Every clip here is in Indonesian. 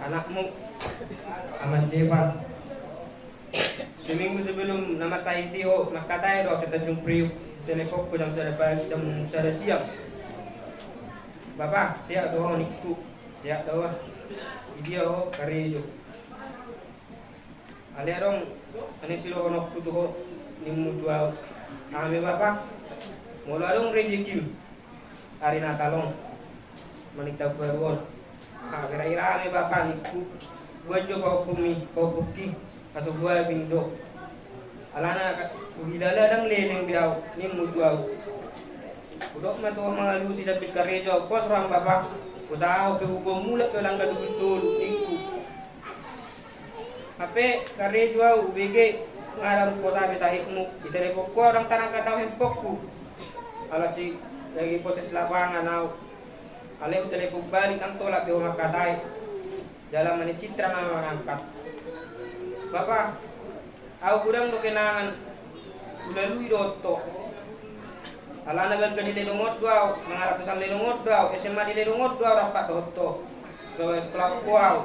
Anakmu aman cepat. Seminggu sebelum nama saya Tio nakatay do sa tajung priyo telepon ko jam sada siang. Bapak, siya do nikku. Siya do. Dia ho karejo. Ale arong ane silo ono kutu ho nimu dua. Kami bapak mula arong rejekim. Ari natalong manita baruon. Kira-kira ane bapak nikku. Gua coba hukuki atau gua bindo alana gidala dang leleng bidaw ni mutuaw udok man to mga lusi sa pikarejo ko orang bapak usaha ke hukum mula ke langga betul niku ape karejo aw bege ngaram ko sabi sa ikmu itereko ko orang tanang kataw hempokku ala si lagi proses lapangan aw ale telepon balik ang tolak de mga katay dalam menicitra na mangangkat. Bapak, aku kurang do kenangan ulalui doto. Alana gan kan dilelungot daw, mga ratusan lelungot daw, SMA dilelungot daw dapat doto. So sekolah kuaw.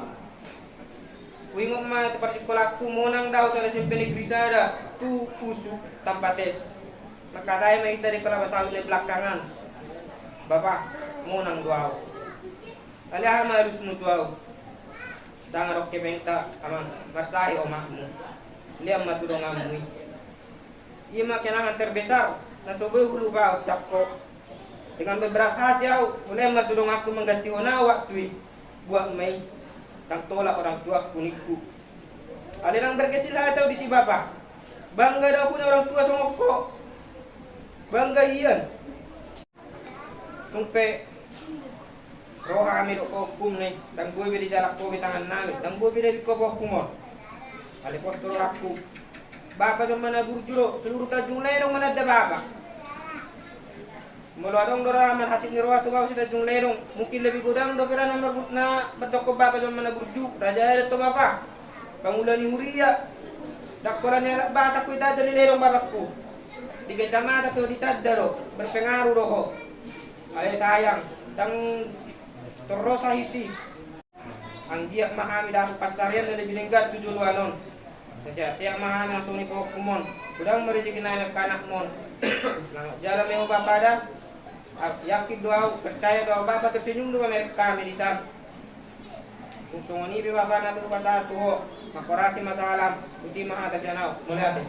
Wingok ma tepat sekolah ku monang daw sa SMP Negeri Sada, tu pusu tanpa tes. Nakatay may dari pala sa belakangan. Bapak, monang daw. Aliha harus mutuaw. Dangan oke benta aman marsai omahmu liam matudong amui ima kenangan terbesar na sobe hulu bau sapko dengan beberapa jauh mulai matudong aku mengganti wana waktu buat mai kang tolak orang tua kuniku ada yang berkecil hati di si bapak bangga dah punya orang tua sama kok bangga ian tumpe roh kami do hukum nih dan gue beri jarak ko tangan nami dan gue beri ko hukum ale postor aku bapak cuma mana burjuro seluruh tajung lerong mana ada bapak mulu adong dora man hasil nirwa tu bapak si tajung lerong mungkin lebih godang do pera nomor na berdoko bapak cuma mana burju raja ada to bapak pangulan ni huria dakorannya bata ku ita jadi lerong bapakku di kecamatan tu ditadaro berpengaruh doho ale sayang dan terus hiti ang giyak mahami dapat pasarian na lebih lenggat tujuh luanon Siya mahan ang suni po kumon. Budang merejeki na anak mon. Selamat jalan mo bapada. Yakin doa percaya doa bapa tersenyum doa mereka kami di sana. Kung sungoni bapa na doa bapa tuho makorasi masalah. Buti maha atas yanau. Mulai.